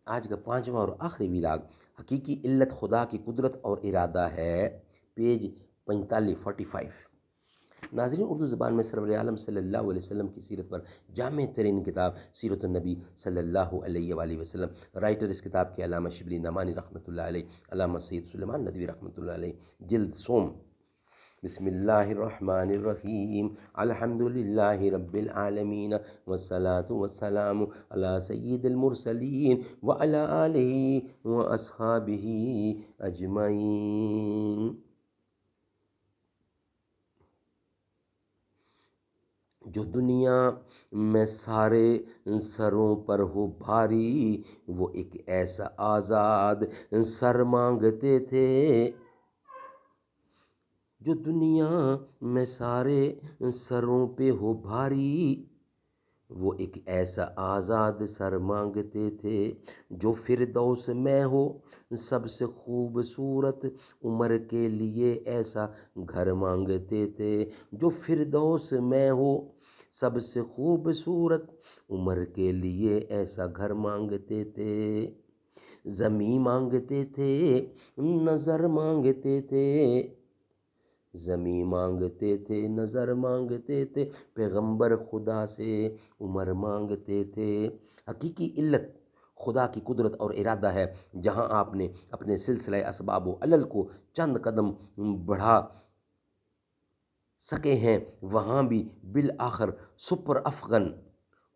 آج کا پانچواں اور آخری ویلاگ حقیقی علت خدا کی قدرت اور ارادہ ہے، پیج 45۔ ناظرین، اردو زبان میں سرور عالم صلی اللہ علیہ وسلم کی سیرت پر جامع ترین کتاب سیرت النبی صلی اللہ علیہ وآلہ وسلم۔ رائٹر اس کتاب کے علامہ شبلی نعمانی رحمۃ اللہ علیہ، علامہ سید سلیمان ندوی رحمۃ اللہ علیہ، جلد سوم۔ بسم اللہ الرحمن الرحیم، الحمد للہ رب العالمین، والصلاة والسلام علی سید المرسلین وعلی آلہ واصحابہ اجمعین۔ جو دنیا میں سارے سروں پر ہو بھاری، وہ ایک ایسا آزاد سر مانگتے تھے۔ جو دنیا میں سارے سروں پہ ہو بھاری، وہ ایک ایسا آزاد سر مانگتے تھے۔ جو فردوس میں ہو سب سے خوبصورت، عمر کے لیے ایسا گھر مانگتے تھے۔ جو فردوس میں ہو سب سے خوبصورت، عمر کے لیے ایسا گھر مانگتے تھے۔ زمیں مانگتے تھے، نظر مانگتے تھے، زمیں مانگتے تھے، نظر مانگتے تھے، پیغمبر خدا سے عمر مانگتے تھے۔ حقیقی علت خدا کی قدرت اور ارادہ ہے۔ جہاں آپ نے اپنے سلسلہ اسباب و علل کو چند قدم بڑھا سکے ہیں، وہاں بھی بالآخر سپر افغن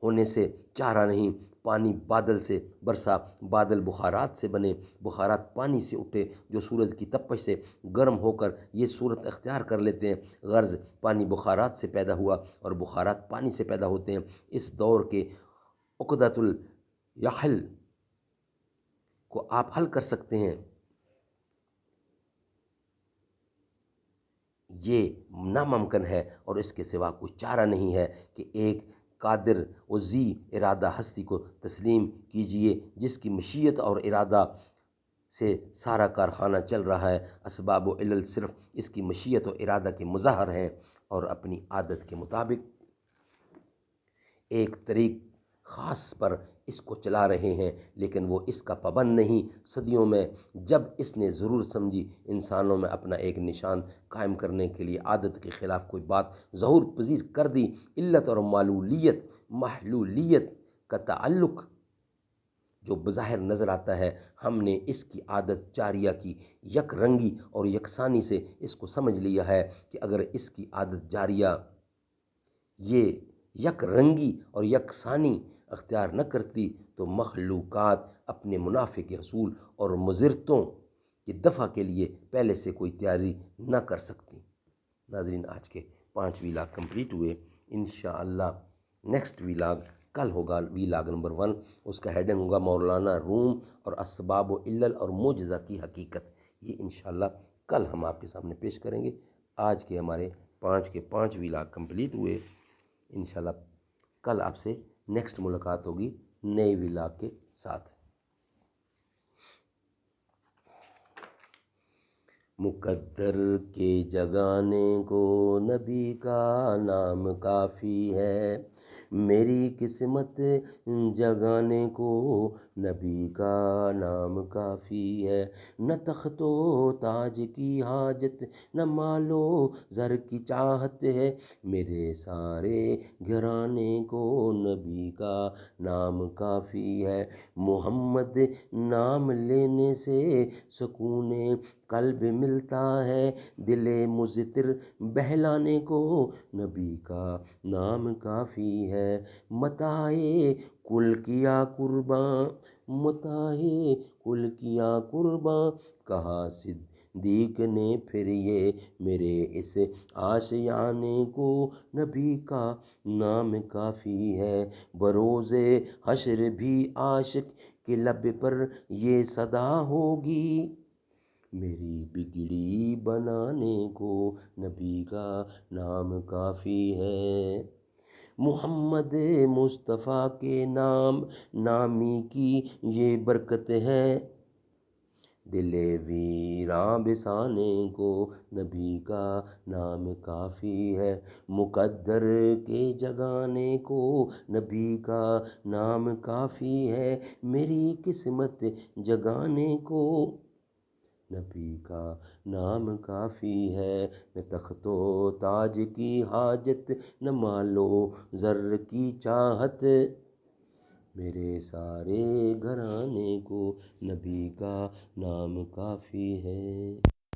ہونے سے چارہ نہیں۔ پانی بادل سے برسا، بادل بخارات سے بنے، بخارات پانی سے اٹھے جو سورج کی تپش سے گرم ہو کر یہ صورت اختیار کر لیتے ہیں۔ غرض پانی بخارات سے پیدا ہوا اور بخارات پانی سے پیدا ہوتے ہیں۔ اس دور کے عقدۃ الحل کو آپ حل کر سکتے ہیں۔ یہ ناممکن ہے اور اس کے سوا کوئی چارہ نہیں ہے کہ ایک قادر و ذی ارادہ ہستی کو تسلیم کیجئے جس کی مشیت اور ارادہ سے سارا کارخانہ چل رہا ہے۔ اسباب و علل صرف اس کی مشیت و ارادہ کے مظہر ہیں اور اپنی عادت کے مطابق ایک طریق خاص پر اس کو چلا رہے ہیں، لیکن وہ اس کا پابند نہیں۔ صدیوں میں جب اس نے ضرور سمجھی انسانوں میں اپنا ایک نشان قائم کرنے کے لیے عادت کے خلاف کوئی بات ظہور پذیر کر دی، علت اور معلولیت محلولیت کا تعلق جو بظاہر نظر آتا ہے، ہم نے اس کی عادت جاریہ کی یک رنگی اور یکسانی سے اس کو سمجھ لیا ہے کہ اگر اس کی عادت جاریہ یہ یک رنگی اور یکسانی اختیار نہ کرتی تو مخلوقات اپنے منافع کے حصول اور مضرتوں کی دفع کے لیے پہلے سے کوئی تیاری نہ کر سکتی۔ ناظرین، آج کے 5 ویلاگ کمپلیٹ ہوئے۔ انشاءاللہ نیکسٹ ویلاگ کل ہوگا، ویلاگ نمبر 1۔ اس کا ہیڈنگ ہوگا مولانا روم اور اسباب و علل اور معجزہ کی حقیقت۔ یہ انشاءاللہ کل ہم آپ کے سامنے پیش کریں گے۔ آج کے ہمارے 5 ویلاگ کمپلیٹ ہوئے۔ انشاءاللہ کل آپ سے نیکسٹ ملاقات ہوگی نئے ویلاگ کے ساتھ۔ مقدر کے جگانے کو نبی کا نام کافی ہے، میری قسمت جگانے کو نبی کا نام کافی ہے۔ نہ تخت و تاج کی حاجت، نہ مال و زر کی چاہت ہے، میرے سارے گھرانے کو نبی کا نام کافی ہے۔ محمد نام لینے سے سکون قلب ملتا ہے، دل مضطر بہلانے کو نبی کا نام کافی ہے۔ متاع کل کیا قرباں، متاع کل کیا قرباں، کہا صدیق نے پھر یہ میرے اس آشیانے کو نبی کا نام کافی ہے۔ بروز حشر بھی عاشق کے لب پر یہ صدا ہوگی، میری بگڑی بنانے کو نبی کا نام کافی ہے۔ محمد مصطفیٰ کے نام نامی کی یہ برکت ہے، دل ویراں بسانے کو نبی کا نام کافی ہے، مقدر کے جگانے کو نبی کا نام کافی ہے، میری قسمت جگانے کو نبی کا نام کافی ہے، نہ تخت و تاج کی حاجت نہ مال و زر کی چاہت، میرے سارے گھرانے کو نبی کا نام کافی ہے۔